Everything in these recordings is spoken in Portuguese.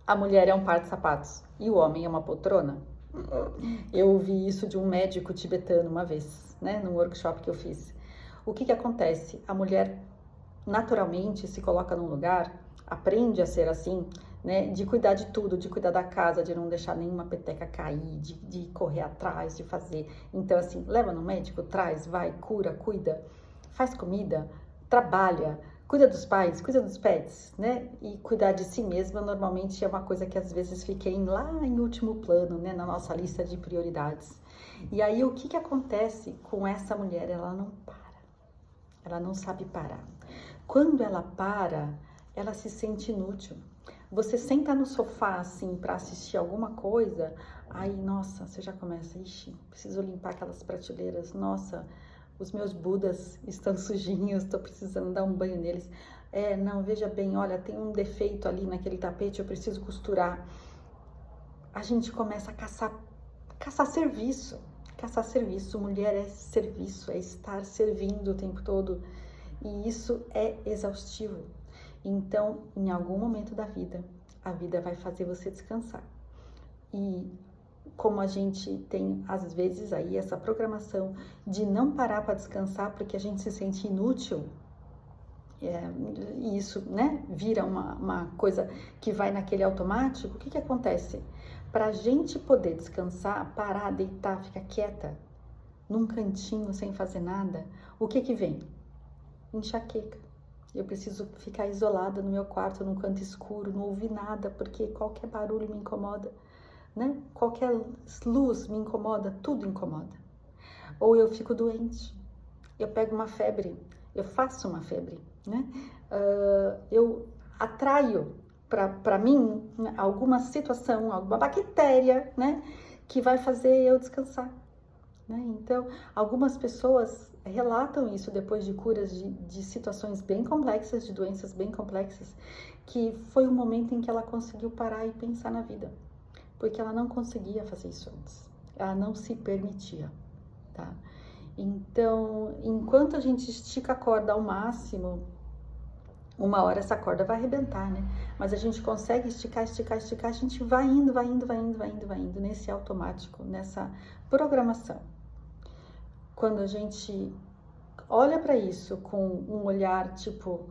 a mulher é um par de sapatos e o homem é uma poltrona? Eu ouvi isso de um médico tibetano uma vez, né, num workshop que eu fiz. O que acontece? A mulher naturalmente se coloca num lugar, aprende a ser assim, né, de cuidar de tudo, de cuidar da casa, de não deixar nenhuma peteca cair, de correr atrás, de fazer. Então, assim, leva no médico, traz, vai, cura, cuida, faz comida, trabalha, cuida dos pais, cuida dos pets, né? E cuidar de si mesma normalmente é uma coisa que às vezes fica lá em último plano, né, na nossa lista de prioridades. E aí o que acontece com essa mulher? Ela não para, ela não sabe parar. Quando ela para, ela se sente inútil. Você senta no sofá assim para assistir alguma coisa, aí nossa, você já começa, ixi, preciso limpar aquelas prateleiras, nossa, os meus budas estão sujinhos, estou precisando dar um banho neles. Não, veja bem, olha, tem um defeito ali naquele tapete, eu preciso costurar. A gente começa a caçar serviço. Caçar serviço, mulher é serviço, é estar servindo o tempo todo. E isso é exaustivo. Então, em algum momento da vida, a vida vai fazer você descansar. E como a gente tem, às vezes, aí essa programação de não parar para descansar porque a gente se sente inútil, e isso, né, vira uma coisa que vai naquele automático, o que acontece? Para a gente poder descansar, parar, deitar, ficar quieta, num cantinho sem fazer nada, o que vem? Enxaqueca. Eu preciso ficar isolada no meu quarto, num canto escuro, não ouvir nada, porque qualquer barulho me incomoda, né? Qualquer luz me incomoda, tudo incomoda. Ou eu fico doente, eu pego uma febre, eu faço uma febre, né? Eu atraio para mim alguma situação, alguma bactéria, né? Que vai fazer eu descansar. Né? Então, algumas pessoas relatam isso depois de curas de situações bem complexas, de doenças bem complexas, que foi um momento em que ela conseguiu parar e pensar na vida, porque ela não conseguia fazer isso antes, ela não se permitia, tá? Então, enquanto a gente estica a corda ao máximo, uma hora essa corda vai arrebentar, né? Mas a gente consegue esticar, a gente vai indo nesse automático, nessa programação. Quando a gente olha para isso com um olhar tipo,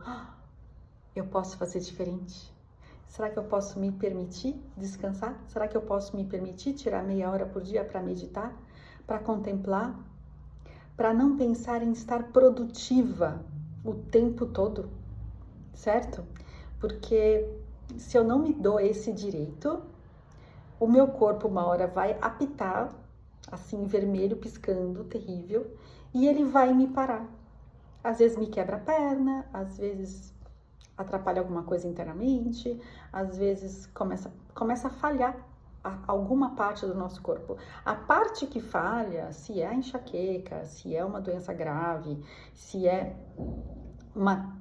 eu posso fazer diferente? Será que eu posso me permitir descansar? Será que eu posso me permitir tirar meia hora por dia para meditar, para contemplar, para não pensar em estar produtiva o tempo todo, certo? Porque se eu não me dou esse direito, o meu corpo uma hora vai apitar, assim, vermelho, piscando, terrível, e ele vai me parar. Às vezes me quebra a perna, às vezes atrapalha alguma coisa internamente, às vezes começa a falhar alguma parte do nosso corpo. A parte que falha, se é a enxaqueca, se é uma doença grave, se é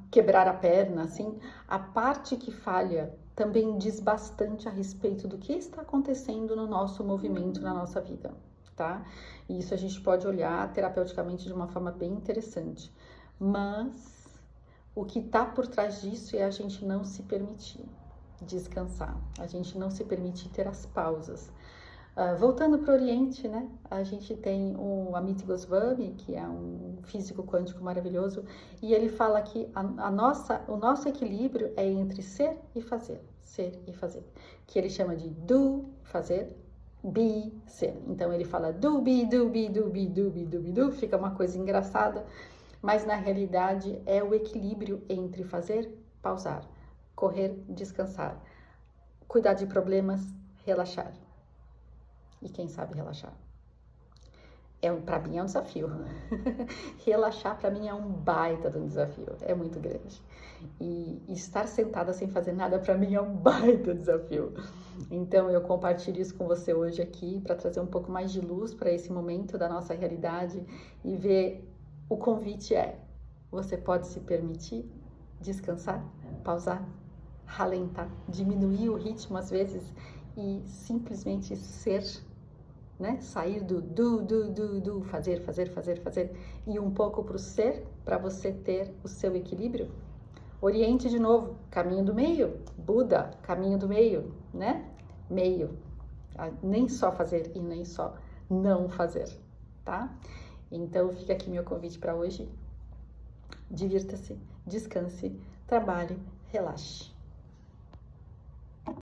quebrar a perna, assim, a parte que falha também diz bastante a respeito do que está acontecendo no nosso movimento, na nossa vida, tá? E isso a gente pode olhar terapeuticamente de uma forma bem interessante. Mas o que está por trás disso é a gente não se permitir descansar, a gente não se permitir ter as pausas. Voltando para o Oriente, né? A gente tem o Amit Goswami, que é um físico quântico maravilhoso, e ele fala que o nosso equilíbrio é entre ser e fazer, que ele chama de do, fazer, be, ser. Então ele fala do, be, do, be, do, be, do, be, do, be, do, fica uma coisa engraçada, mas na realidade é o equilíbrio entre fazer, pausar, correr, descansar, cuidar de problemas, relaxar. E quem sabe relaxar? Para mim é um desafio. Relaxar para mim é um baita de um desafio, é muito grande. E estar sentada sem fazer nada para mim é um baita desafio. Então eu compartilho isso com você hoje aqui para trazer um pouco mais de luz para esse momento da nossa realidade e ver o convite você pode se permitir descansar, pausar, ralentar, diminuir o ritmo às vezes e simplesmente ser, né? Sair do, fazer e um pouco para o ser, para você ter o seu equilíbrio. Oriente de novo, caminho do meio. Buda, caminho do meio, né? Meio. Nem só fazer e nem só não fazer, tá? Então fica aqui meu convite para hoje. Divirta-se, descanse, trabalhe, relaxe.